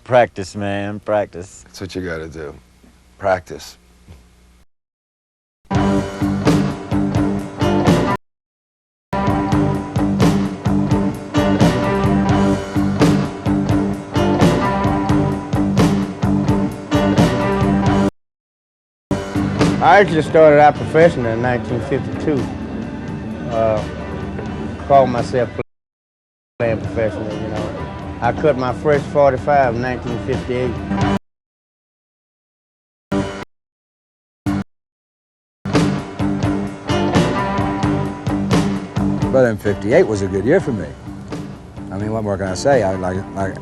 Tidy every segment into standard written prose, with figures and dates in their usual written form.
Practice, man, practice. That's what you got to do. Practice. I actually started out professionally in 1952. Called myself playing professionally, you know. I cut my first 45 in 1958. But in '58 was a good year for me. I mean, what more can I say? I like my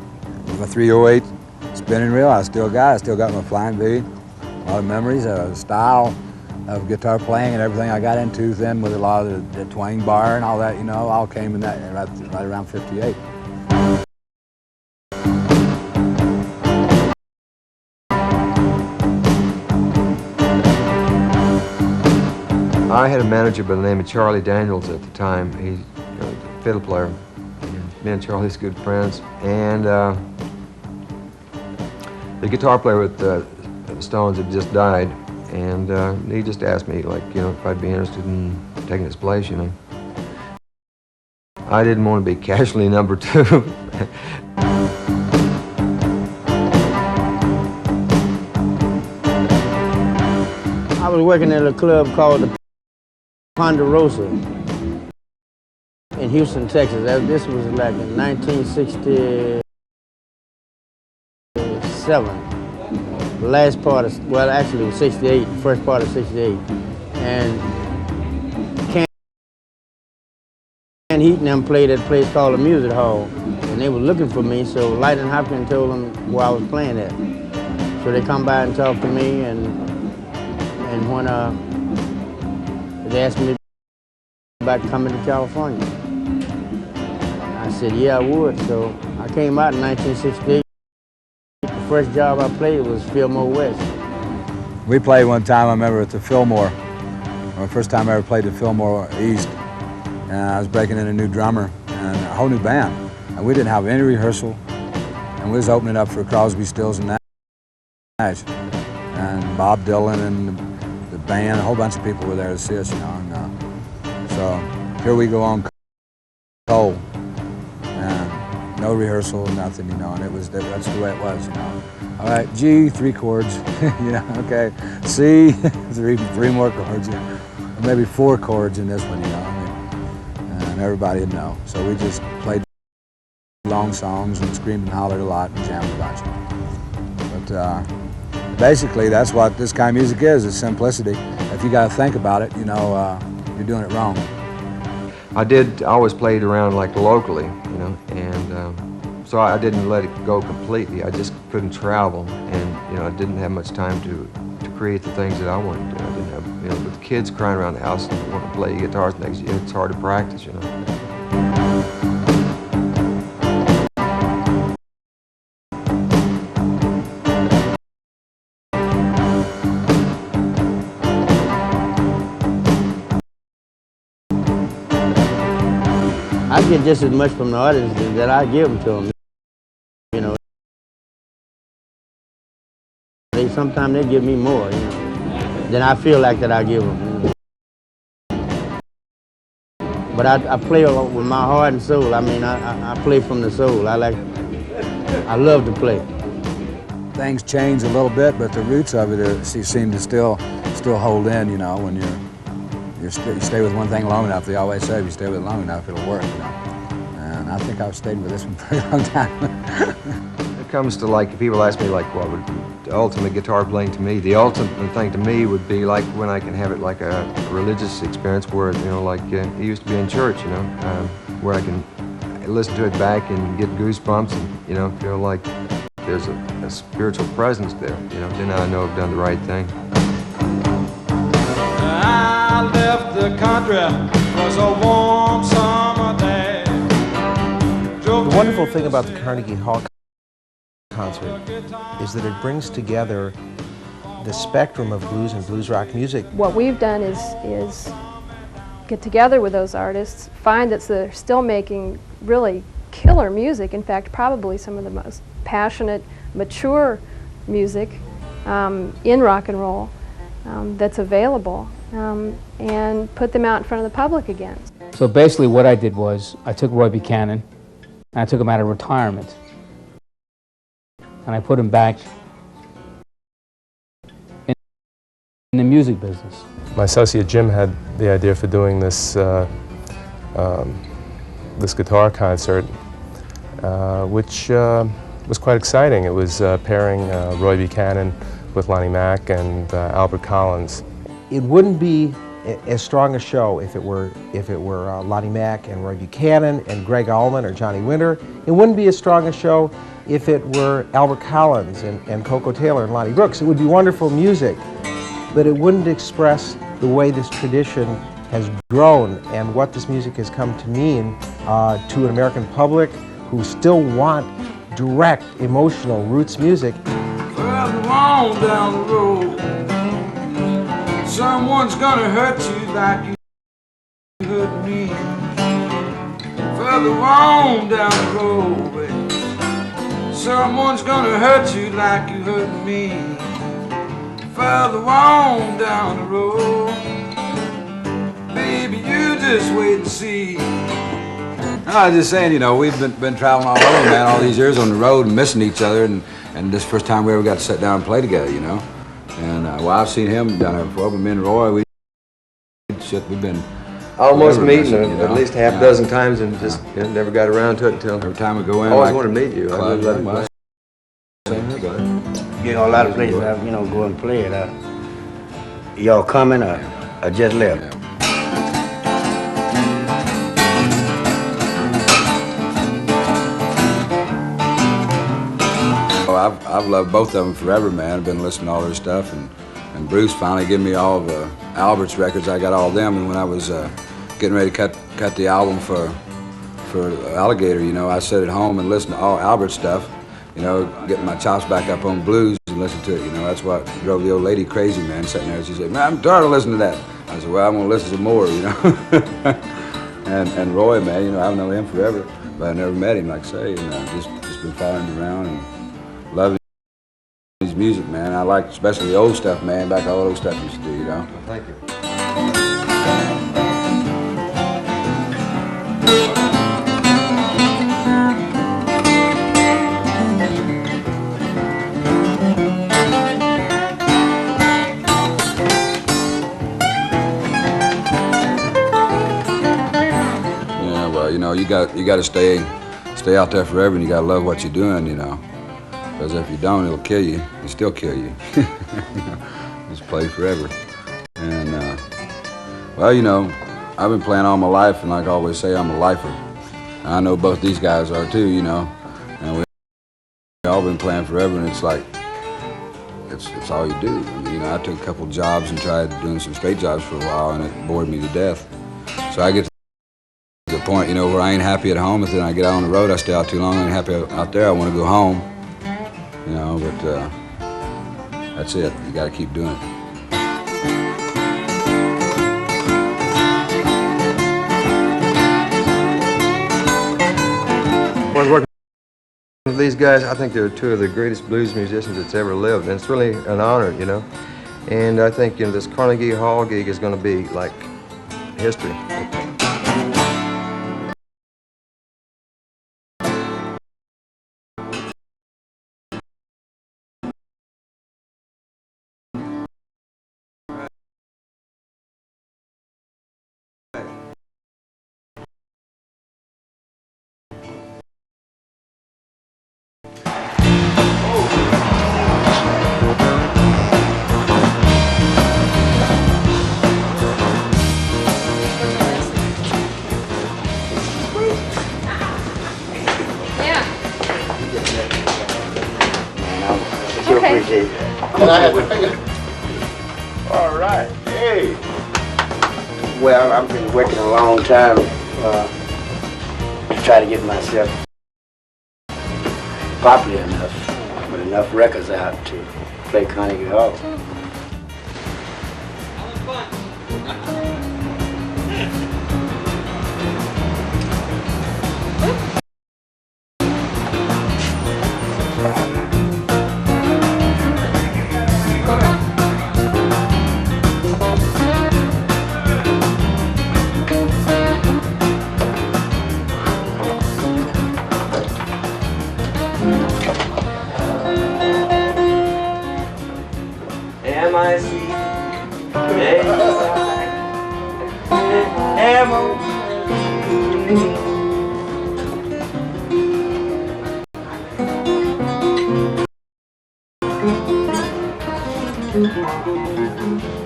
308 spinning reel. I still got my Flying V. A lot of memories, style of guitar playing and everything I got into then with a lot of the twang bar and all that, you know, all came in that right around '58. I had a manager by the name of Charlie Daniels at the time. He's a fiddle player. And me and Charlie's good friends. And the guitar player with the Stones had just died. And he just asked me, like, you know, if I'd be interested in taking his place, you know. I didn't want to be casually number two. I was working at a club called the Ponderosa in Houston, Texas. This was like in 1967. Last part of, well, actually it was 68, first part of 68. And Ken Heat and them played at a place called the Music Hall. And they were looking for me, so Light and Hopkins told them where I was playing at. So they come by and talk to me, and when they asked me about coming to California. I said, yeah, I would. So I came out in 1968. The first job I played was Fillmore West. We played one time, I remember, at the Fillmore. The first time I ever played the Fillmore East. And I was breaking in a new drummer and a whole new band. And we didn't have any rehearsal. And we was opening up for Crosby, Stills, and Nash. And Bob Dylan and the band, a whole bunch of people were there to see us, you know. And, so here we go on cold. And no rehearsal, nothing, you know. And that's the way it was, you know. All right, G, 3 chords, you know, okay. C, three more chords, you know. Or maybe 4 chords in this one, you know. And everybody would know. So we just played long songs and screamed and hollered a lot and jammed a bunch. But basically, that's what this kind of music is simplicity. If you got to think about it, you know, you're doing it wrong. I always played around like locally, you know, and so I didn't let it go completely. I just couldn't travel, and, you know, I didn't have much time to create the things that I wanted to do. I didn't have, you know, with the kids crying around the house and wanting to play guitars next year, it's hard to practice, you know. I get just as much from the artists that I give them to them. You know, sometimes they give me more, you know, than I feel like that I give them. You know. But I play with my heart and soul. I mean, I play from the soul. I love to play. Things change a little bit, but the roots of it seem to still hold in. You know, when you stay with one thing long enough. They always say if you stay with it long enough, it'll work. You know? And I think I've stayed with this one for a long time. It comes to, like, people ask me, like, what would the ultimate guitar playing to me? The ultimate thing to me would be like when I can have it like a religious experience where, you know, like it used to be in church, you know, where I can listen to it back and get goosebumps and, you know, feel like there's a spiritual presence there, you know. Then I know I've done the right thing. I left the country, was a warm summer day. The wonderful thing about the Carnegie Hall concert is that it brings together the spectrum of blues and blues rock music. What we've done is get together with those artists, find that they're still making really killer music. In fact, probably some of the most passionate, mature music in rock and roll that's available, and put them out in front of the public again. So basically what I did was I took Roy Buchanan and I took him out of retirement and I put him back in the music business. My associate Jim had the idea for doing this this guitar concert, which was quite exciting. It was pairing Roy Buchanan with Lonnie Mack and Albert Collins. It wouldn't be as strong a show if it were Lonnie Mack and Roy Buchanan and Greg Allman or Johnny Winter. It wouldn't be as strong a show if it were Albert Collins and Coco Taylor and Lonnie Brooks. It would be wonderful music, but it wouldn't express the way this tradition has grown and what this music has come to mean to an American public who still want direct, emotional roots music. Further on down the road, someone's gonna hurt you like you hurt me. Further on down the road, baby, someone's gonna hurt you like you hurt me. Further on down the road, baby, you just wait and see. I was just saying, you know, we've been traveling all over, man, all these years on the road and missing each other, and this first time we ever got to sit down and play together, you know. And well, I've seen him down there before, but me and Roy, we've been Almost meeting missing, him you know? at least half a dozen times and just never got around to it until Every time we go in, always like, wanted to meet you. I clubs, really like, You know, a lot of places I, go and play it. Y'all coming or just left? Yeah. I've loved both of them forever, man. I've been listening to all their stuff, and Bruce finally gave me all of Albert's records. I got all of them, and when I was getting ready to cut the album for Alligator, you know, I sat at home and listened to all Albert's stuff, you know, getting my chops back up on blues and listen to it, you know. That's what drove the old lady crazy, man, sitting there. She said, "Man, I'm tired of listening to that." I said, "Well, I'm gonna listen to more," you know. and Roy, man, you know, I've known him forever, but I never met him, like I say, and just been following him around and loving his music, man. I like especially the old stuff, man, back all those stuff he used to do, you know. Thank you. Yeah, well, you know, you got to stay out there forever, and you got to love what you're doing, you know. Because if you don't, it'll kill you. It'll still kill you. Just play forever. And, well, you know, I've been playing all my life, and like I always say, I'm a lifer. And I know both these guys are too, you know. And we've all been playing forever, and it's like, it's all you do. I mean, you know, I took a couple jobs and tried doing some straight jobs for a while, and it bored me to death. So I get to the point, you know, where I ain't happy at home, and then I get out on the road, I stay out too long, I ain't happy out there, I want to go home. You know, but that's it. You got to keep doing it. When I was working with these guys, I think they're two of the greatest blues musicians that's ever lived, and it's really an honor, you know. And I think, you know, this Carnegie Hall gig is going to be like history. Appreciate that. All right. Hey. Well, I've been working a long time to try to get myself popular enough, with enough records out to play Carnegie Hall. my seat. Yes, I am on.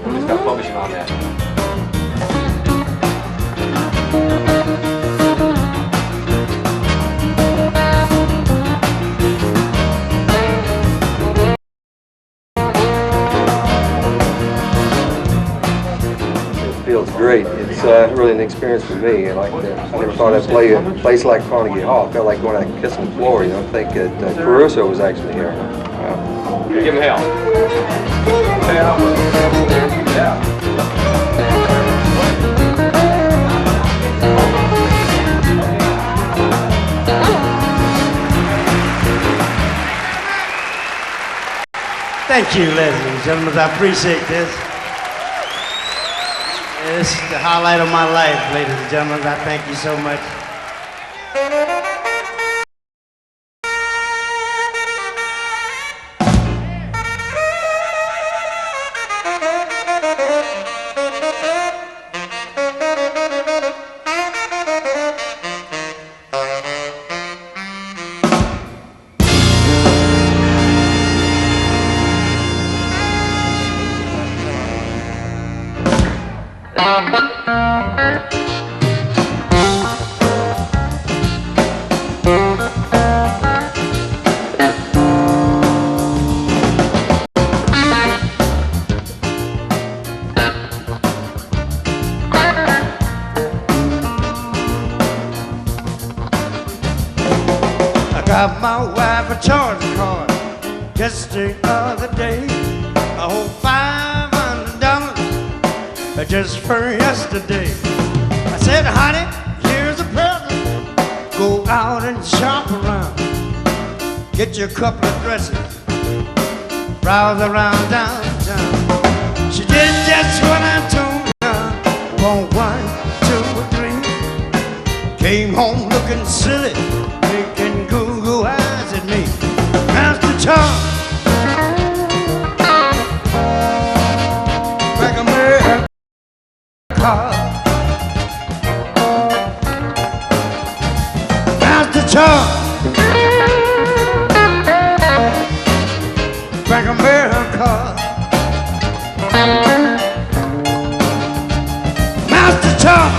Just got publishing on that. It feels great. It's really an experience for me. I never thought I'd play a place like Carnegie Hall. I felt like going out and kissing the floor. You know, I think that Caruso was actually here. Give him hell. Yeah. Thank you, ladies and gentlemen. I appreciate this. This is the highlight of my life, ladies and gentlemen. I thank you so much. Got my wife a charging card just the other day. A whole $500 just for yesterday. I said, honey, here's a present. Go out and shop around. Get you a couple of dresses. Browse around downtown. She did just what I told her. Want 1, 2, 3. Came home looking silly, making Google eyes at me. Master Tom, back America, Master Tom, back America, Master Tom.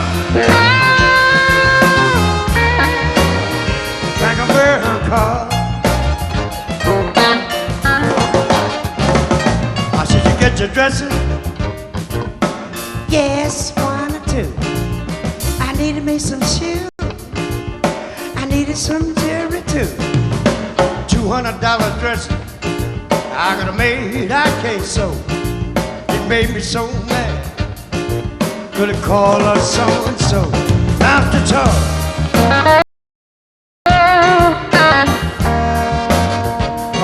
I said, you get your dresses? Yes, 1 or 2. I needed me some shoes. I needed some jewelry too. $200 dresses I could have made, I can't sew. It made me so mad. Could have called her so and so. After talk.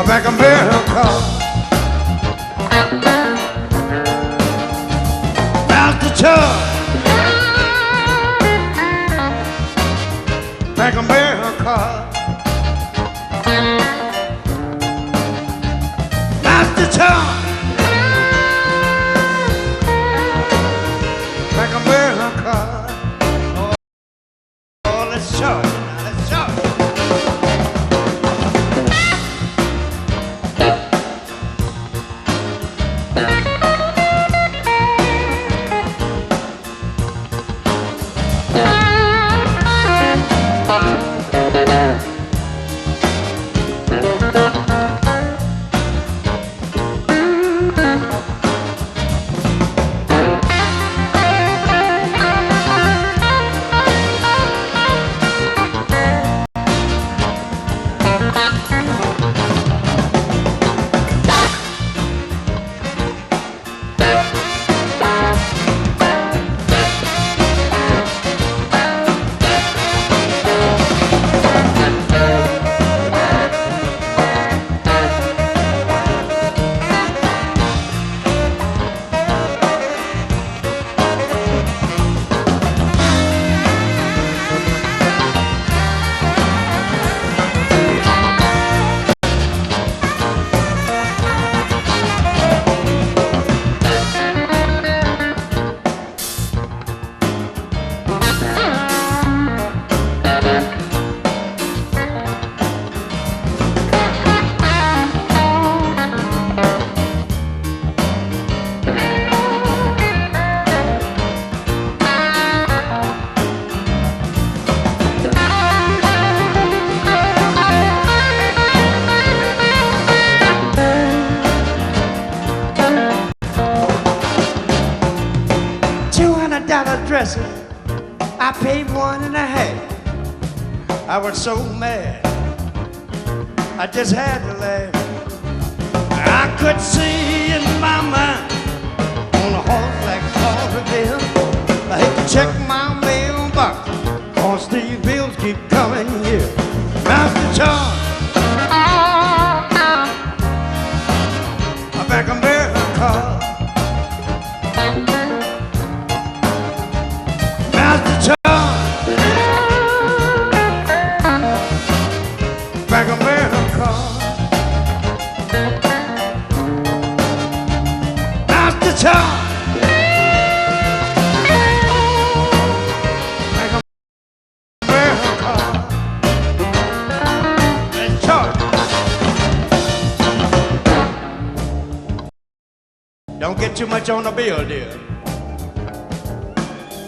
Back America, Master Chuck, back America, Master Chuck, back America. Oh, got a dresser, I paid 1.5. I was so mad, I just had to laugh. I could see in my mind on a horse like Harveyville. I hate to check my mailbox, cause these bills keep coming here. Master Charles, I think I'm bearing a car. Master Charles, Bank of America. Master Charles, Bank of America. And Charles, don't get too much on the bill, dear.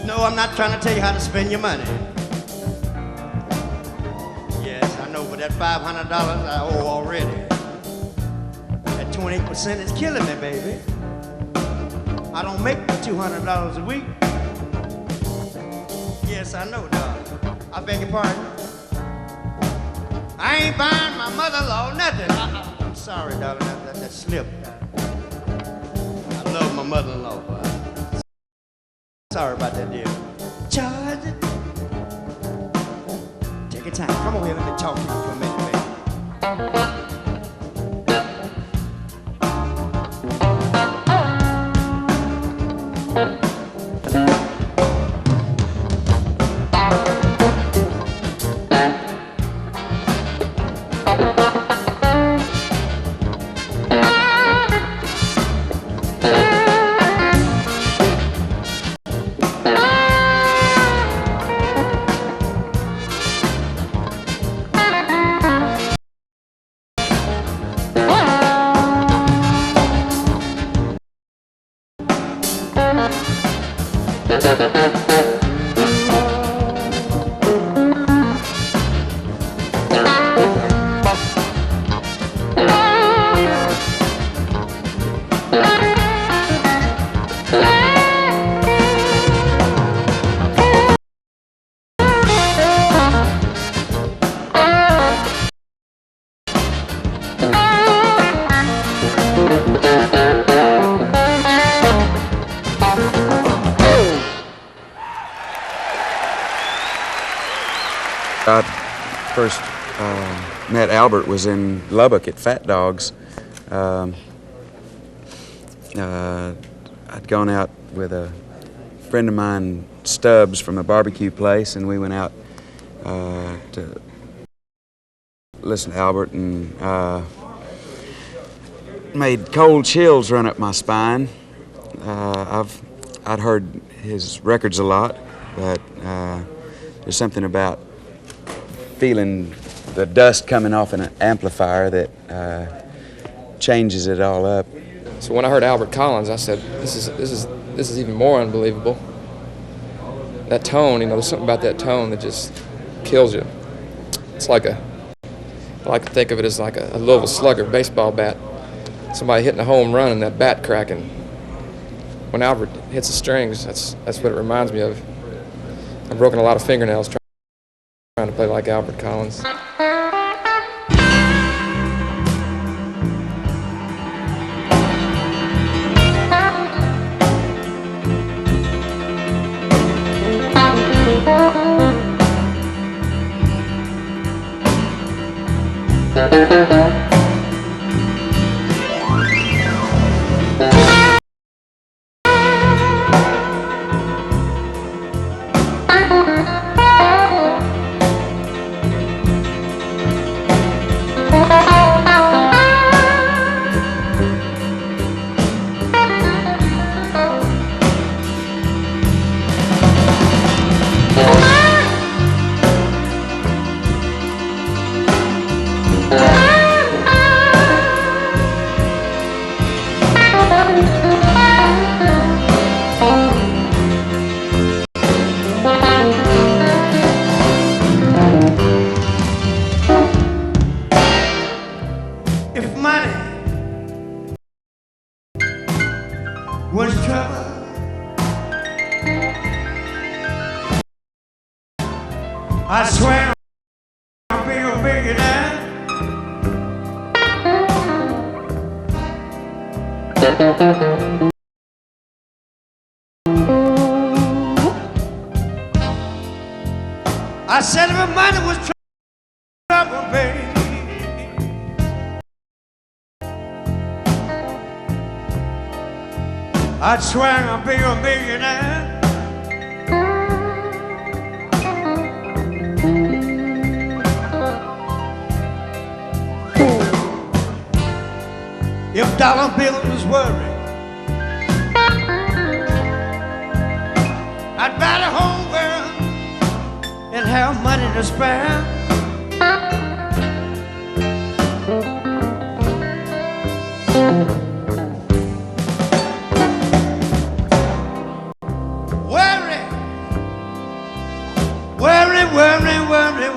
No, I'm not trying to tell you how to spend your money. Yes, I know, but that $500 I owe already. That 28% is killing me, baby. I don't make $200 a week. Yes, I know, dog. I beg your pardon. I ain't buying my mother-in-law nothing. I'm sorry, darling, that slipped. I love my mother-in-law, but sorry about that, dear. Charge it. Take your time. Come over here, let me talk to you for a minute, baby. I first met Albert was in Lubbock at Fat Dogs. I'd gone out with a friend of mine, Stubbs, from a barbecue place, and we went out to listen to Albert, and made cold chills run up my spine. I'd heard his records a lot, but there's something about feeling the dust coming off an amplifier that changes it all up. So when I heard Albert Collins, I said, "This is even more unbelievable." That tone, you know, there's something about that tone that just kills you. It's like I like to think of it as like a Louisville Slugger baseball bat. Somebody hitting a home run and that bat cracking. When Albert hits the strings, that's what it reminds me of. I've broken a lot of fingernails trying to play like Albert Collins. Was trouble I swear I'll be a millionaire. I said if my money was trouble, baby, I'd swear I'll be a millionaire. If dollar bills was worried, I'd buy the whole world and have money to spare.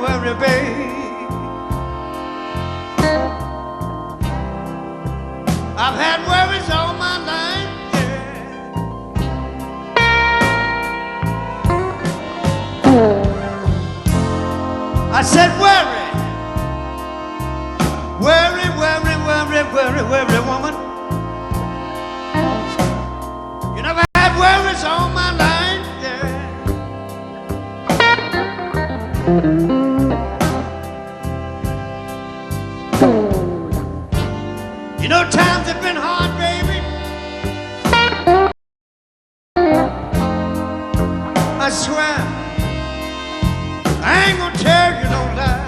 Worry, babe. I've had worries all my life, yeah. I said worry, woman. You never had worries all my life, yeah. You know times have been hard, baby. I swear I ain't gonna tell you no lie.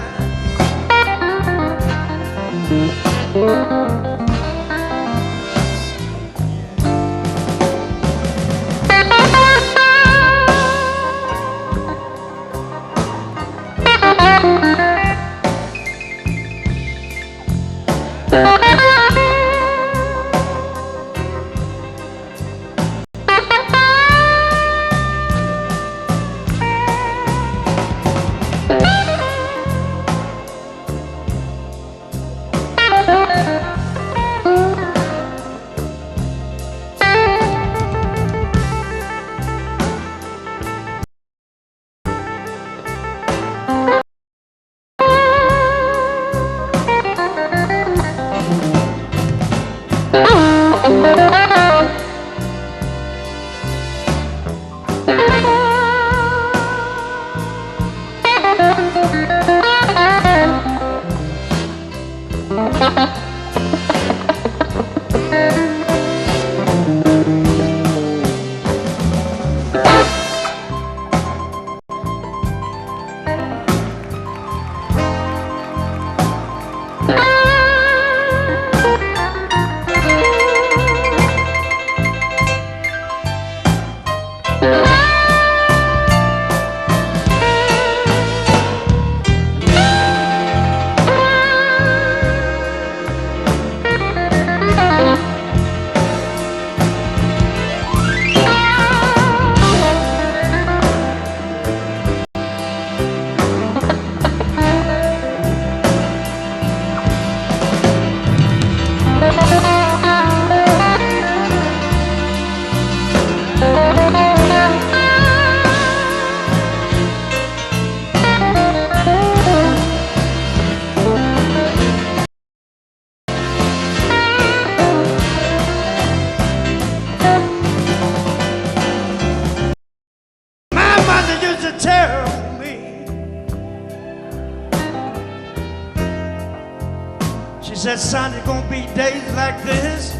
She said, son, it's gonna be days like this.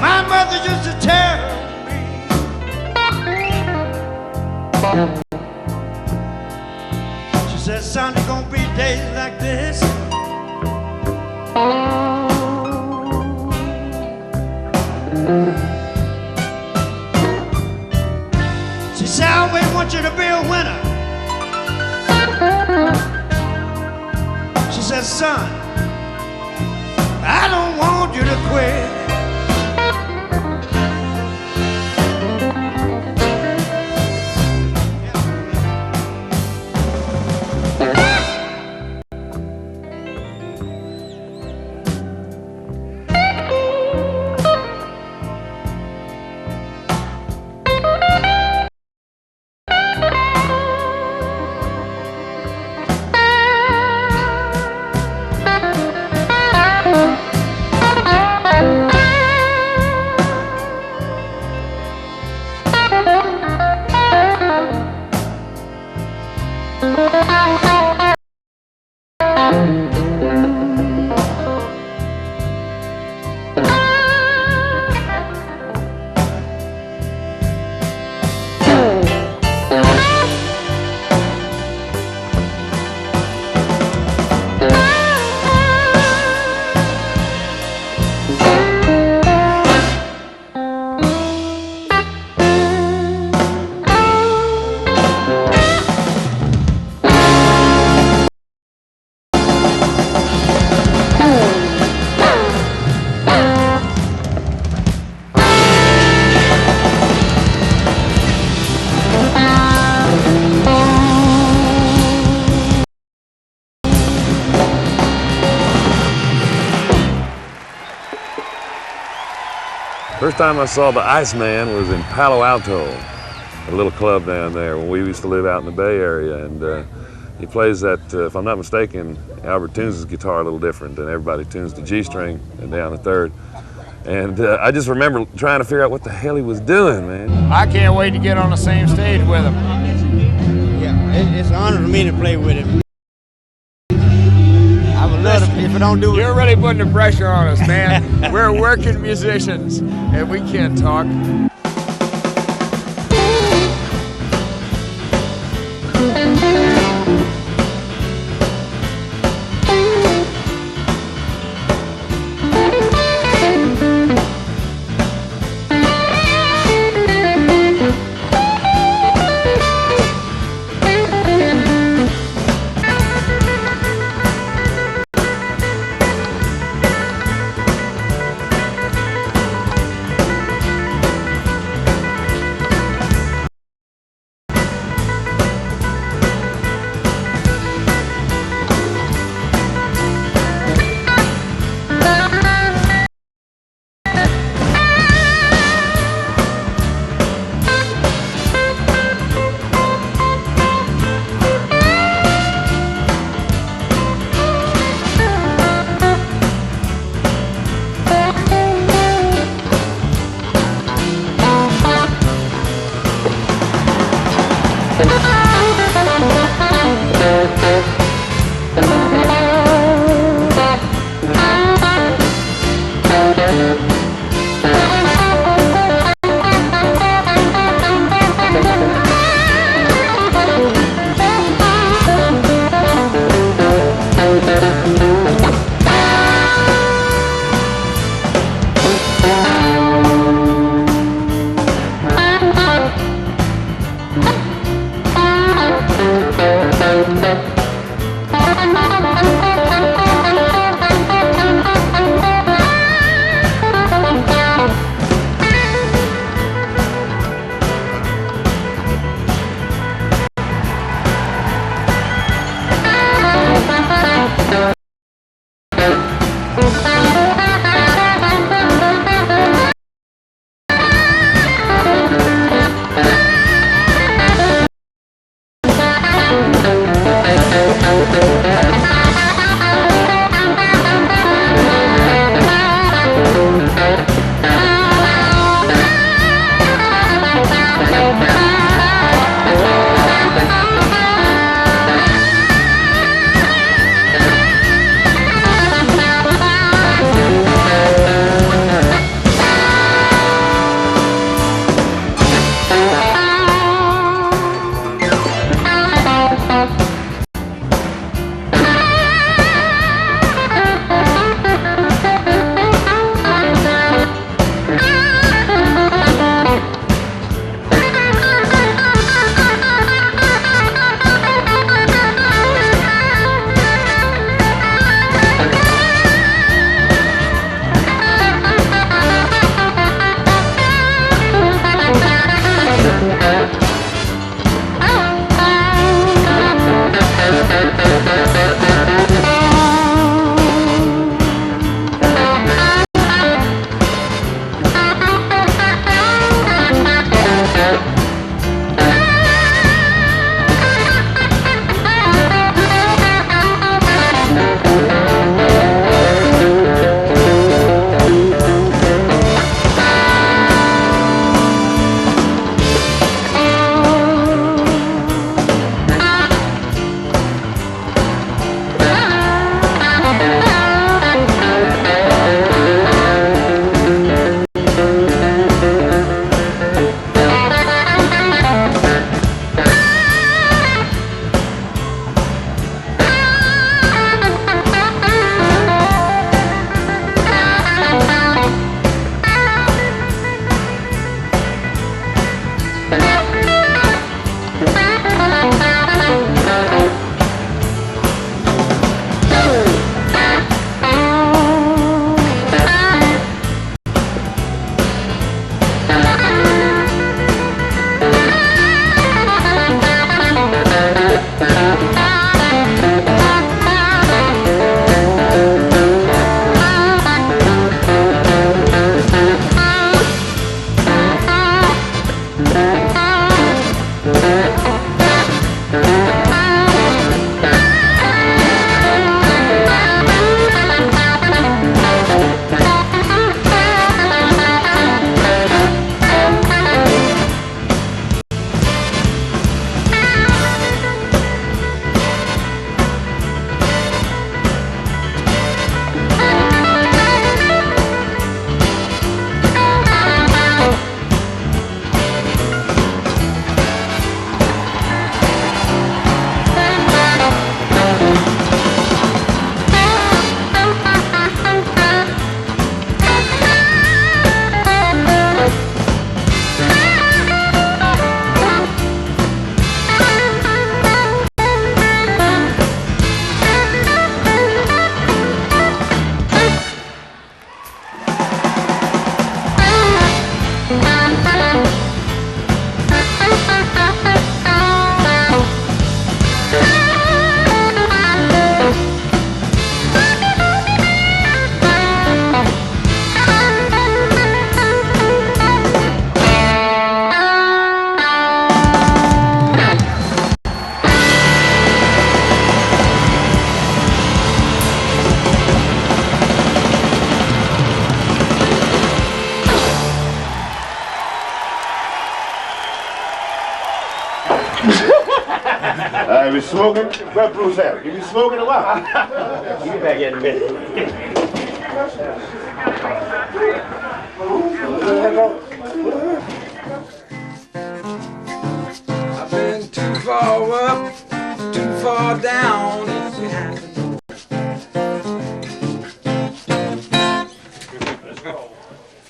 My mother used to tell me, she said, son, it's gonna be days like this. She said, I always want you to be a winner. She said, son, I don't want you to quit. First time I saw the Iceman was in Palo Alto, a little club down there when we used to live out in the Bay Area. And he plays that, if I'm not mistaken, Albert tunes his guitar a little different than everybody tunes the G string and down the third. And I just remember trying to figure out what the hell he was doing, man. I can't wait to get on the same stage with him. Yeah, it's an honor for me to play with him. I would love to, if I don't do it. You're really putting the pressure on us, man. We're working musicians, and we can't talk. If he's smoking, where Bruce at? If he's smoking or what? You get back here in a minute. I've been too far up, too far down. If you have to know.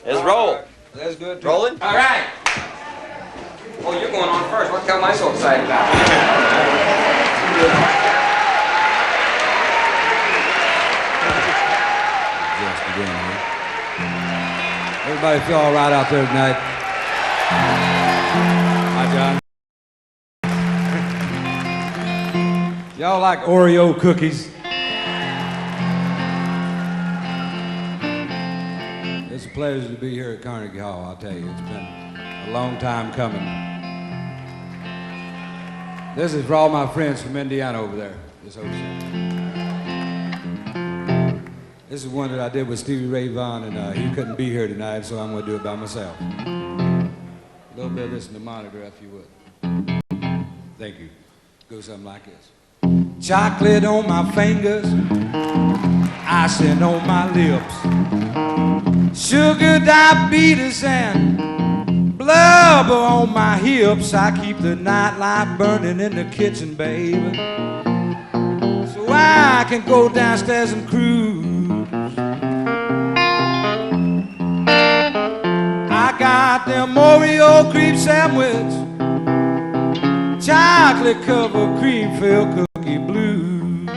Let's roll. That's good. Rolling? All right. Oh, you're going on first. What the hell am I so excited about? Just again, here. Everybody feel all right out there tonight? Hi, John. Y'all like Oreo cookies? It's a pleasure to be here at Carnegie Hall, I'll tell you. It's been a long time coming. This is for all my friends from Indiana over there, this ocean. This is one that I did with Stevie Ray Vaughan, and he couldn't be here tonight, so I'm going to do it by myself. A little bit of this in the monitor, if you would. Thank you. Go something like this. Chocolate on my fingers, icing on my lips, sugar, diabetes, and blubber on my hips. I keep the nightlight burning in the kitchen, baby, so I can go downstairs and cruise. I got them Oreo cream sandwich, chocolate covered cream filled cookie blues.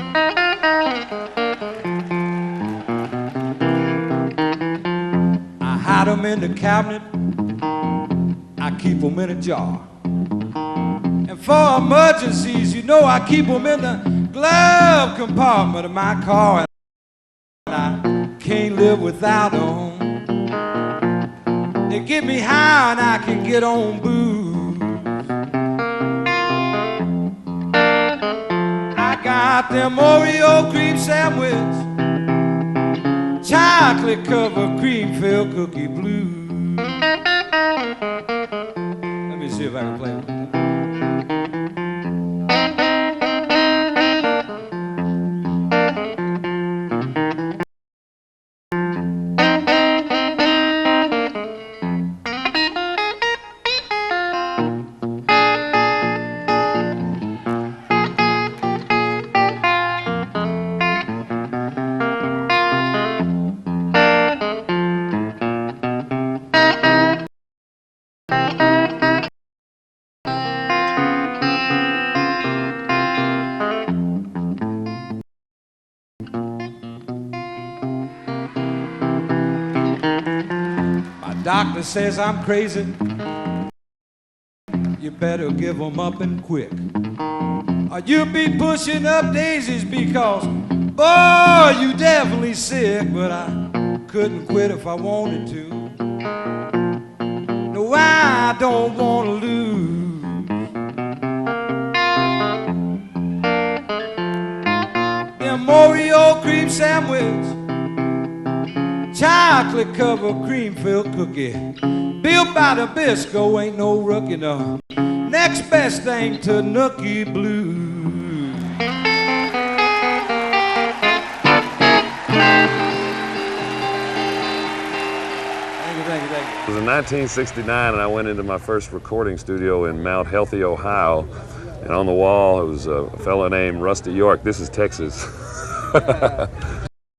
I hide them in the cabinet, I keep them in a jar. And for emergencies, you know I keep them in the glove compartment of my car. And I can't live without them. They get me high and I can get on booze. I got them Oreo cream sandwich, chocolate covered cream filled cookie blues. Let me see if I can play it. Doctor says I'm crazy. You better give them up and quick, or you'll be pushing up daisies because, boy, you definitely sick. But I couldn't quit if I wanted to. No, I don't want to lose. Them Oreo cream sandwich, chocolate covered cream filled cookie, built by the Bisco, ain't no rookie, no. Next best thing to Nookie Blue. It was in 1969, and I went into my first recording studio in Mount Healthy, Ohio. And on the wall, it was a fellow named Rusty York. This is Texas.